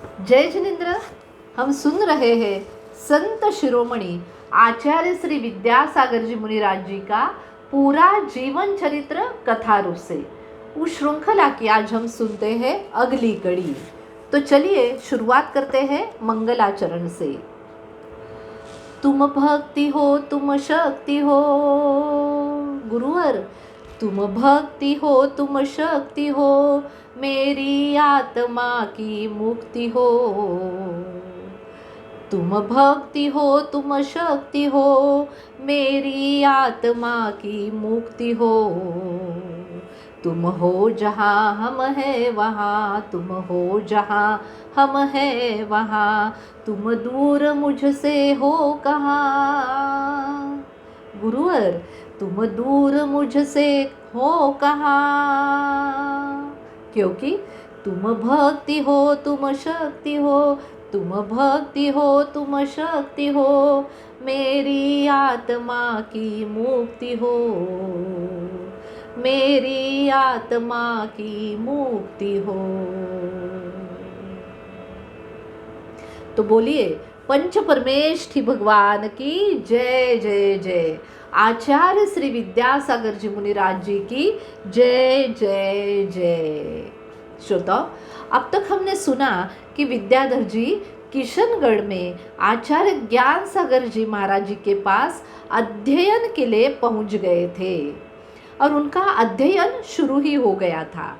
जय जिनेन्द्र। हम सुन रहे हैं संत शिरोमणि आचार्य श्री विद्यासागर जी मुनिराज जी का पूरा जीवन चरित्र कथा रूप से। उस श्रृंखला की आज हम सुनते हैं अगली कड़ी। तो चलिए शुरुआत करते हैं मंगलाचरण से। तुम भक्ति हो तुम शक्ति हो गुरुवर, तुम भक्ति हो तुम शक्ति हो, मेरी आत्मा की मुक्ति हो। तुम भक्ति हो तुम शक्ति हो, मेरी आत्मा की मुक्ति हो। तुम हो जहाँ हम हैं वहाँ, तुम हो जहाँ हम हैं वहाँ, तुम दूर मुझसे हो कहाँ। गुरुवर, तुम दूर मुझसे हो कहाँ, क्योंकि तुम भक्ति हो तुम शक्ति हो, तुम भक्ति हो तुम शक्ति हो, मेरी आत्मा की मुक्ति हो, मेरी आत्मा की मुक्ति हो। तो बोलिए पंच परमेष्ठी भगवान की जय जय जय। आचार्य श्री विद्यासागर जी मुनिराज जी की जय जय जय। श्रोताओ, अब तक हमने सुना कि विद्याधर जी किशनगढ़ में आचार्य ज्ञान सागर जी महाराज जी के पास अध्ययन के लिए पहुंच गए थे और उनका अध्ययन शुरू ही हो गया था।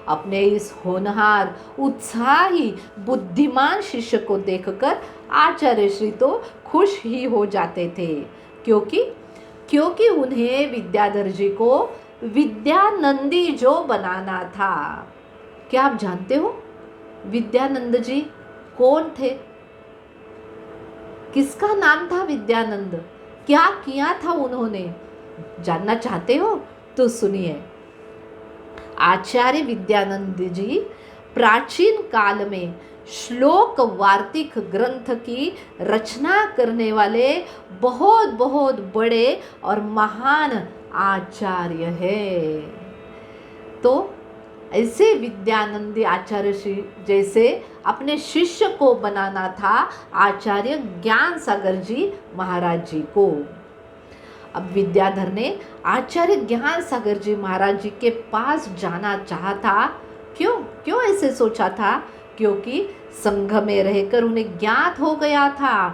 अपने इस होनहार, उत्साही, बुद्धिमान शिष्य को देखकर आचार्य श्री तो खुश ही हो जाते थे, क्योंकि उन्हें विद्याधर जी को विद्यानंदी जो बनाना था। क्या आप जानते हो विद्यानंद जी कौन थे? किसका नाम था विद्यानंद? क्या किया था उन्होंने? जानना चाहते हो तो सुनिए। आचार्य विद्यानंद जी प्राचीन काल में श्लोक वार्तिक ग्रंथ की रचना करने वाले बहुत बहुत बड़े और महान आचार्य हैं। तो ऐसे विद्यानंदी आचार्य श्री जैसे अपने शिष्य को बनाना था आचार्य ज्ञान सागर जी महाराज जी को। अब विद्याधर ने आचार्य ज्ञान सागर जी महाराज जी के पास जाना चाहा। क्यों ऐसे सोचा था? क्योंकि संघ में रहकर उन्हें ज्ञात हो गया था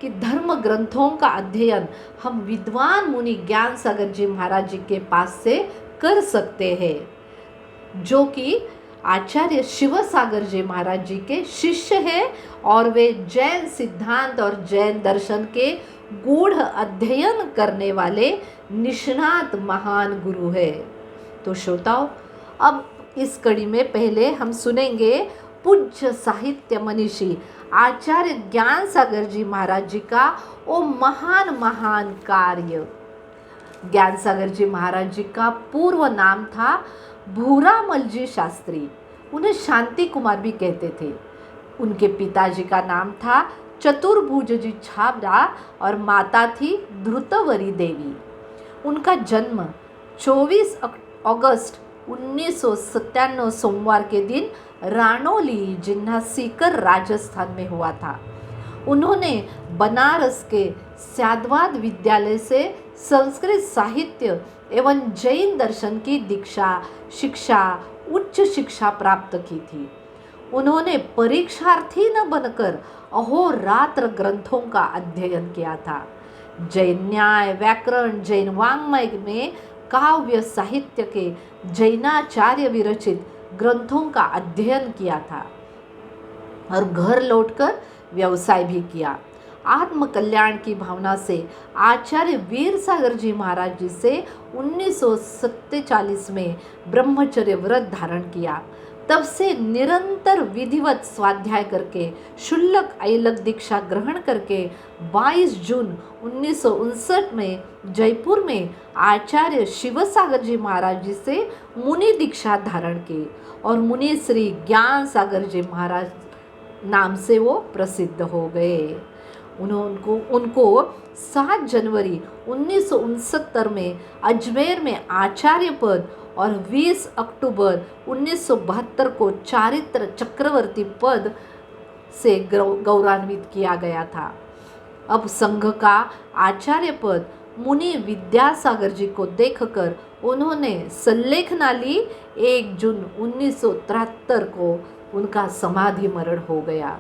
कि धर्म ग्रंथों का अध्ययन हम विद्वान मुनि ज्ञान सागर जी महाराज जी के पास से कर सकते हैं, जो कि आचार्य शिव सागर जी महाराज जी के शिष्य हैं और वे जैन सिद्धांत और जैन दर्शन के गूढ़ अध्ययन करने वाले निष्णात महान गुरु है। तो श्रोताओ, अब इस कड़ी में पहले हम सुनेंगे पूज्य साहित्य मनीषी आचार्य ज्ञान सागर जी महाराज जी का वो महान कार्य। ज्ञान सागर जी महाराज जी का पूर्व नाम था भूरामल जी शास्त्री, उन्हें शांति कुमार भी कहते थे। उनके पिताजी का नाम था चतुर्भुज जी छाबड़ा और माता थी धृतवरी देवी। उनका जन्म 24 अगस्त 1997 सोमवार के दिन रानोली जिन्ना सीकर राजस्थान में हुआ था। उन्होंने बनारस के साधवाद विद्यालय से संस्कृत साहित्य एवं जैन दर्शन की शिक्षा उच्च शिक्षा प्राप्त की थी। उन्होंने परीक्षार्थी न बनकर अहोरात्र ग्रंथों का अध्ययन किया था। जैन न्याय, व्याकरण, जैन वाङ्मय में काव्य साहित्य के जैनाचार्य विरचित ग्रंथों का अध्ययन किया था और घर लौटकर व्यवसाय भी किया। आत्म कल्याण की भावना से आचार्य वीर सागर जी महाराज जी से 1947 में ब्रह्मचर्य व्रत धारण किया। तब से निरंतर विधिवत स्वाध्याय करके शुल्लक ऐलक दीक्षा ग्रहण करके 22 जून 1959 में जयपुर में आचार्य शिवसागर जी महाराज जी से मुनि दीक्षा धारण की और मुनि श्री ज्ञान सागर जी महाराज नाम से वो प्रसिद्ध हो गए। उनको 7 जनवरी 1969 में अजमेर में आचार्य पद और 20 अक्टूबर 1972 को चारित्र चक्रवर्ती पद से गौरवान्वित किया गया था। अब संघ का आचार्य पद मुनि विद्यासागर जी को देखकर उन्होंने संलेखना ली। 1 जून 1973 को उनका समाधि मरण हो गया।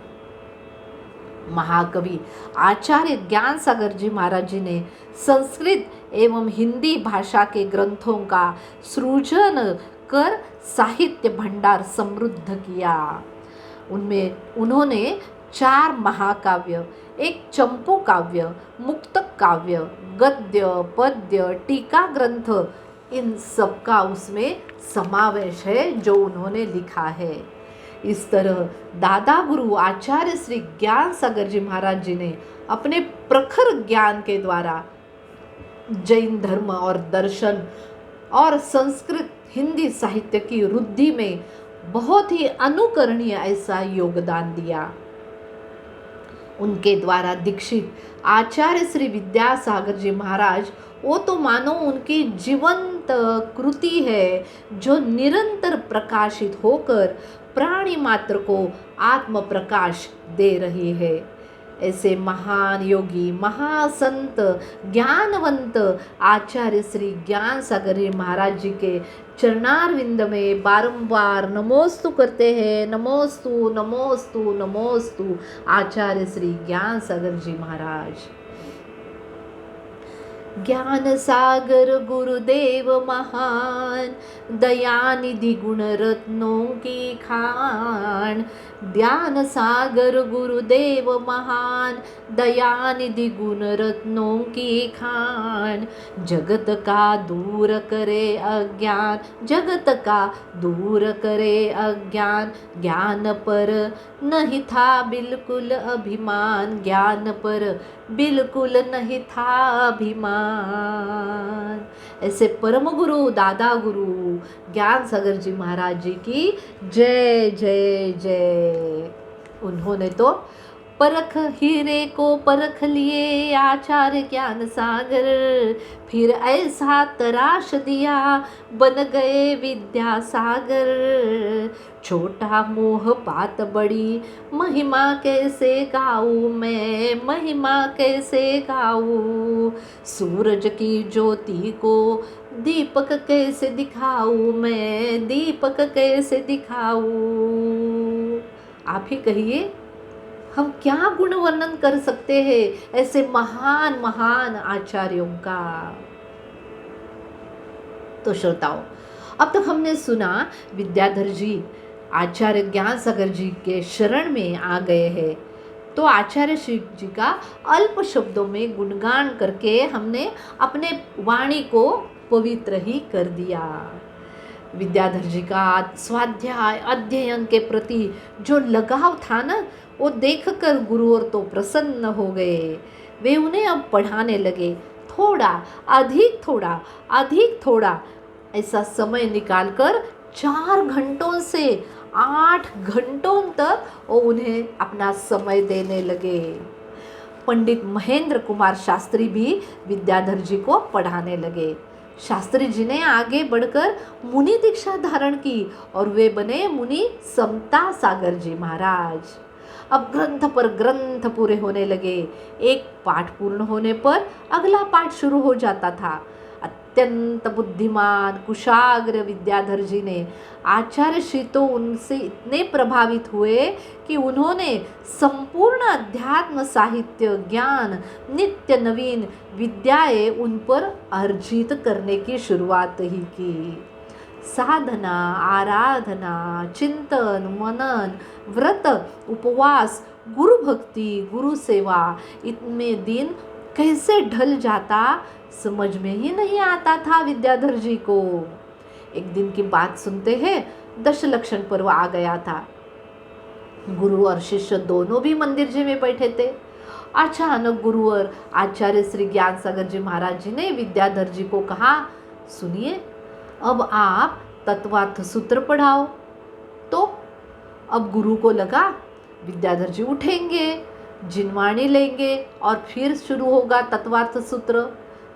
महाकवि आचार्य ज्ञान सागर जी महाराज जी ने संस्कृत एवं हिंदी भाषा के ग्रंथों का सृजन कर साहित्य भंडार समृद्ध किया। उनमें उन्होंने 4 महाकाव्य, 1 चंपू काव्य, मुक्तक काव्य, गद्य, पद्य, टीका ग्रंथ, इन सब का उसमें समावेश है जो उन्होंने लिखा है। इस तरह दादा गुरु आचार्य श्री ज्ञान सागर जी महाराज जी ने अपने प्रखर ज्ञान के द्वारा जैन धर्म और दर्शन और संस्कृत हिंदी साहित्य की वृद्धि में बहुत ही अनुकरणीय ऐसा योगदान दिया। उनके द्वारा दीक्षित आचार्य श्री विद्यासागर जी महाराज, वो तो मानो उनकी जीवंत कृति है जो निरंतर प्रकाशित होकर प्राणी मात्र को आत्म प्रकाश दे रही है। ऐसे महान योगी, महासंत, ज्ञानवंत आचार्य श्री ज्ञान सागर जी महाराज जी के चरणारविंद में बारंबार नमोस्तु करते हैं। नमोस्तु नमोस्तु नमोस्तु आचार्य श्री ज्ञान सागर जी महाराज। ज्ञान सागर गुरुदेव महान, दयानिधि गुण रत्नों की खान। ज्ञान सागर गुरुदेव महान, दयानिधि गुण रत्नों की खान। जगत का दूर करे अज्ञान, जगत का दूर करे अज्ञान। ज्ञान पर नहीं था बिल्कुल अभिमान, ज्ञान पर बिल्कुल नहीं था अभिमान। ऐसे परम गुरु दादा गुरु ज्ञान सागर जी महाराज जी की जय जय जय। उन्होंने तो परख हीरे को परख लिए आचार्य ज्ञान सागर, फिर ऐसा तराश दिया बन गए विद्या सागर। छोटा मोह बात बड़ी, महिमा कैसे गाऊं मैं, महिमा कैसे गाऊं। सूरज की ज्योति को दीपक कैसे दिखाऊं मैं, दीपक कैसे दिखाऊं। आप ही कहिए, हम क्या गुण वर्णन कर सकते हैं ऐसे महान महान आचार्यों का। तो श्रोताओं, अब तक हमने सुना विद्याधर जी आचार्य ज्ञान सागर जी के शरण में आ गए हैं। तो आचार्य श्री जी का अल्प शब्दों में गुणगान करके हमने अपने वाणी को पवित्र ही कर दिया। विद्याधर जी का स्वाध्याय अध्ययन के प्रति जो लगाव था ना, वो देखकर गुरुवर तो प्रसन्न हो गए। वे उन्हें अब पढ़ाने लगे, थोड़ा अधिक थोड़ा ऐसा समय निकालकर 4 घंटों से 8 घंटों तक वो उन्हें अपना समय देने लगे। पंडित महेंद्र कुमार शास्त्री भी विद्याधर जी को पढ़ाने लगे। शास्त्री जी ने आगे बढ़कर मुनि दीक्षा धारण की और वे बने मुनि समता सागर जी महाराज। अब ग्रंथ पर ग्रंथ पूरे होने लगे। एक पाठ पूर्ण होने पर अगला पाठ शुरू हो जाता था। अत्यंत बुद्धिमान कुशाग्र विद्याधर जी ने आचार्य श्री तो उनसे इतने प्रभावित हुए कि उन्होंने संपूर्ण अध्यात्म साहित्य ज्ञान नित्य नवीन विद्याएं उन पर अर्जित करने की शुरुआत ही की। साधना, आराधना, चिंतन, मनन, व्रत, उपवास, गुरु भक्ति, गुरु सेवा, इतने दिन कैसे ढल जाता समझ में ही नहीं आता था विद्याधर जी को। एक दिन की बात सुनते हैं, दशलक्षण पर्व आ गया था। गुरु और शिष्य दोनों भी मंदिर जी में बैठे थे। अचानक गुरु और आचार्य श्री ज्ञान सागर जी महाराज जी ने विद्याधर जी को कहा, सुनिए, अब आप तत्वार्थ सूत्र पढ़ाओ। तो अब गुरु को लगा विद्याधर जी उठेंगे, जिनवाणी लेंगे और फिर शुरू होगा तत्वार्थ सूत्र।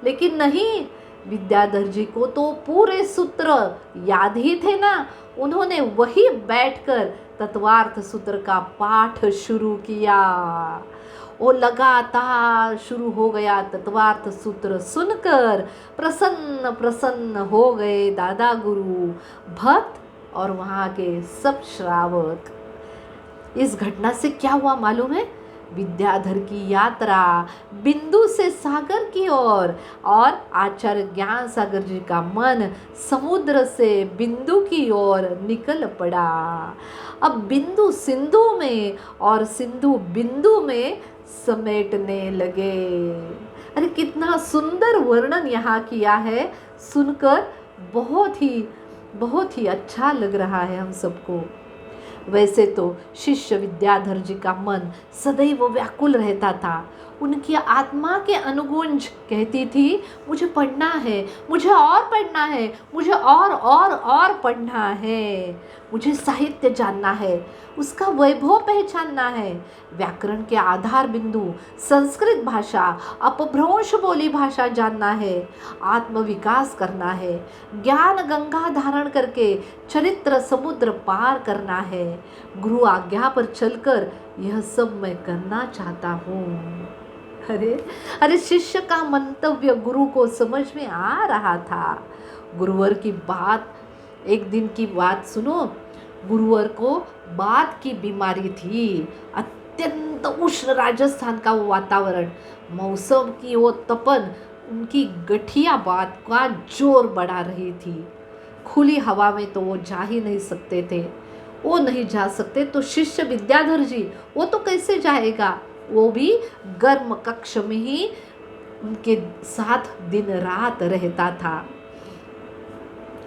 लेकिन नहीं, विद्याधर जी को तो पूरे सूत्र याद ही थे ना। उन्होंने वही बैठकर तत्वार्थ सूत्र का पाठ शुरू किया। वो लगातार शुरू हो गया। तत्वार्थ सूत्र सुनकर प्रसन्न प्रसन्न हो गए दादा गुरु, भक्त और वहाँ के सब श्रावक। इस घटना से क्या हुआ मालूम है? विद्याधर की यात्रा बिंदु से सागर की ओर और आचार्य ज्ञान सागर जी का मन समुद्र से बिंदु की ओर निकल पड़ा। अब बिंदु सिंधु में और सिंधु बिंदु में समेटने लगे। अरे कितना सुंदर वर्णन यहाँ किया है, सुनकर बहुत ही अच्छा लग रहा है हम सबको। वैसे तो शिष्य विद्याधर जी का मन सदैव व्याकुल रहता था। उनकी आत्मा के अनुगुंज कहती थी, मुझे पढ़ना है, मुझे और पढ़ना है, मुझे और पढ़ना है, मुझे साहित्य जानना है, उसका वैभव पहचानना है, व्याकरण के आधार बिंदु, संस्कृत भाषा, अपभ्रंश बोली भाषा जानना है, आत्मविकास करना है, ज्ञान गंगा धारण करके चरित्र समुद्र पार करना है। गुरु आज्ञा पर चलकर यह सब मैं करना चाहता हूँ। अरे शिष्य का मंतव्य गुरु को समझ में आ रहा था। गुरुवर की बात, एक दिन की बात सुनो। गुरुवर को बात की बीमारी थी। अत्यंत उष्ण राजस्थान का वो वातावरण, मौसम की वो तपन उनकी गठिया बात का जोर बढ़ा रही थी। खुली हवा में तो वो जा ही नहीं सकते थे। वो नहीं जा सकते तो शिष्य विद्याधर जी वो तो कैसे जाएगा? वो भी गर्म कक्ष में ही उनके साथ दिन रात रहता था।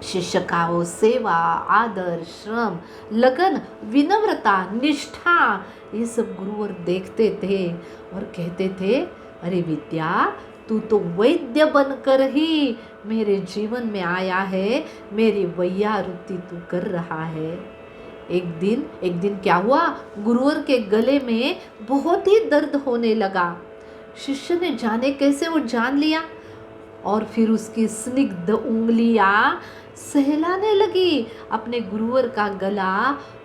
शिष्य का वो सेवा, आदर, श्रम, लगन, विनम्रता, निष्ठा, ये सब गुरुवर देखते थे और कहते थे, अरे विद्या, तू तो वैद्य बनकर ही मेरे जीवन में आया है, मेरी वैयावृत्ति तू कर रहा है। एक दिन क्या हुआ? गुरुवर के गले में बहुत ही दर्द होने लगा। शिष्य ने जाने कैसे वो जान लिया और फिर उसकी स्निग्ध उंगलियां सहलाने लगी अपने गुरुवर का गला।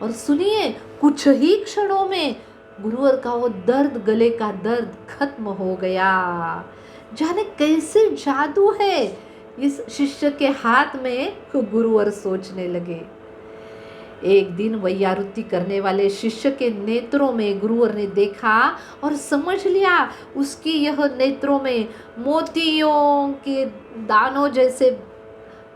और सुनिए, कुछ ही क्षणों में गुरुवर का वो दर्द, गले का दर्द खत्म हो गया। जाने कैसे जादू है इस शिष्य के हाथ में, गुरुवर सोचने लगे। एक दिन वैयावृत्ति करने वाले शिष्य के नेत्रों में गुरुवर ने देखा और समझ लिया, उसकी यह नेत्रों में मोतियों के दानों जैसे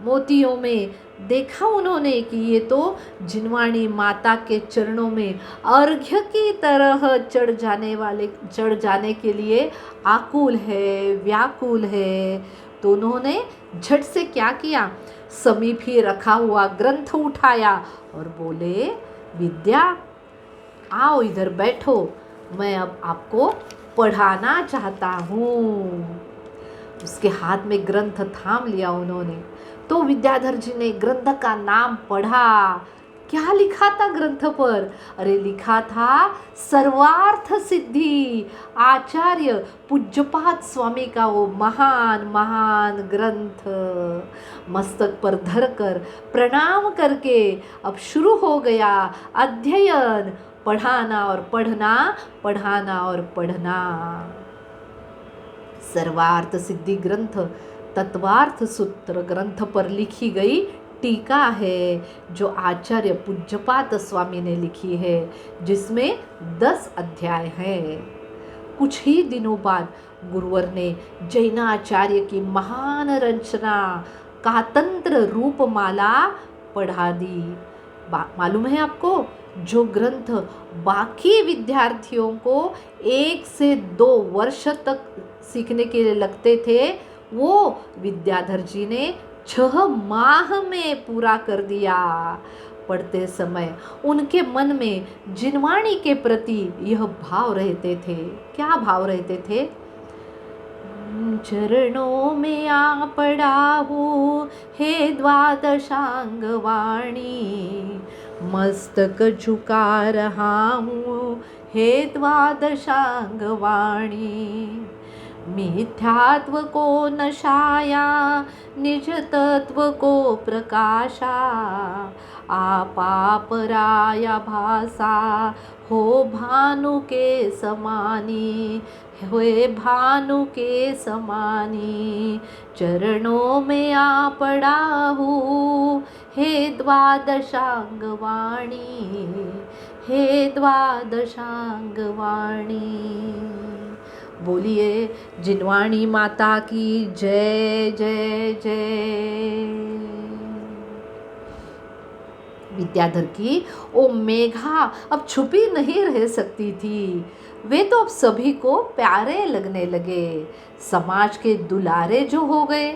मोतियों में देखा उन्होंने कि ये तो जिनवाणी माता के चरणों में अर्घ्य की तरह चढ़ जाने के लिए आकुल है, व्याकुल है। तो उन्होंने झट से क्या किया? समीप ही रखा हुआ ग्रंथ उठाया और बोले, विद्या, आओ इधर बैठो, मैं अब आपको पढ़ाना चाहता हूँ। उसके हाथ में ग्रंथ थाम लिया उन्होंने। तो विद्याधर जी ने ग्रंथ का नाम पढ़ा। क्या लिखा था ग्रंथ पर? अरे लिखा था सर्वार्थ सिद्धि, आचार्य पूज्यपाद स्वामी का वो महान ग्रंथ। मस्तक पर धरकर प्रणाम करके अब शुरू हो गया अध्ययन, पढ़ाना और पढ़ना, पढ़ाना और पढ़ना। सर्वार्थ सिद्धि ग्रंथ तत्वार्थ सूत्र ग्रंथ पर लिखी गई टीका है जो आचार्य पूज्यपाद स्वामी ने लिखी है, जिसमें 10 अध्याय हैं। कुछ ही दिनों बाद गुरुवर ने जैनाचार्य की महान रचना कातंत्र रूपमाला पढ़ा दी। मालूम है आपको, जो ग्रंथ बाकी विद्यार्थियों को 1 से 2 वर्ष तक सीखने के लिए लगते थे, वो विद्याधर जी ने 6 माह में पूरा कर दिया। पढ़ते समय उनके मन में जिनवाणी के प्रति यह भाव रहते थे। क्या भाव रहते थे? चरणों में आ पड़ा हूँ हे द्वादशांग वाणी, मस्तक झुका रहा हूँ हे द्वादशांग वाणी। मिथ्यात्व को नशाया, निज तत्व को प्रकाशा। आपा पराया भासा, हो भानु के समानी, हुए भानु के समानी। चरणों में आ पड़ा हूँ, हे द्वादशांग वाणी, हे द्वादशांग वाणी। बोलिए जिनवाणी माता की जय जय जय। विद्याधर की ओ मेघा अब छुपी नहीं रह सकती थी। वे तो अब सभी को प्यारे लगने लगे, समाज के दुलारे जो हो गए।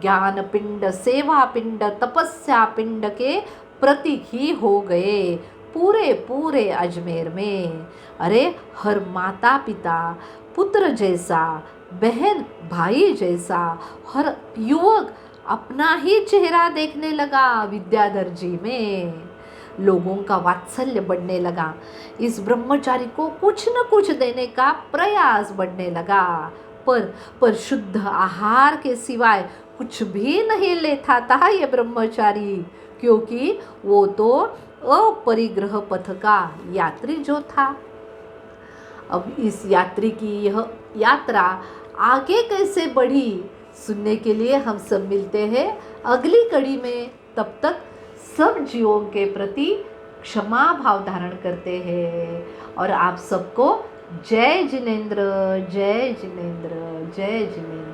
ज्ञान पिंड, सेवा पिंड, तपस्या पिंड के प्रतीक ही हो गए पूरे पूरे अजमेर में। अरे हर माता पिता पुत्र जैसा, बहन भाई जैसा, हर युवक अपना ही चेहरा देखने लगा विद्याधर जी में। लोगों का वात्सल्य बढ़ने लगा, इस ब्रह्मचारी को कुछ न कुछ देने का प्रयास बढ़ने लगा। पर शुद्ध आहार के सिवाय कुछ भी नहीं लेता था ये ब्रह्मचारी, क्योंकि वो तो अपरिग्रह पथ का यात्री जो था। अब इस यात्री की यह यात्रा आगे कैसे बढ़ी, सुनने के लिए हम सब मिलते हैं अगली कड़ी में। तब तक सब जीवों के प्रति क्षमा भाव धारण करते हैं और आप सबको जय जिनेंद्र, जय जिनेंद्र, जय जिनेंद्र।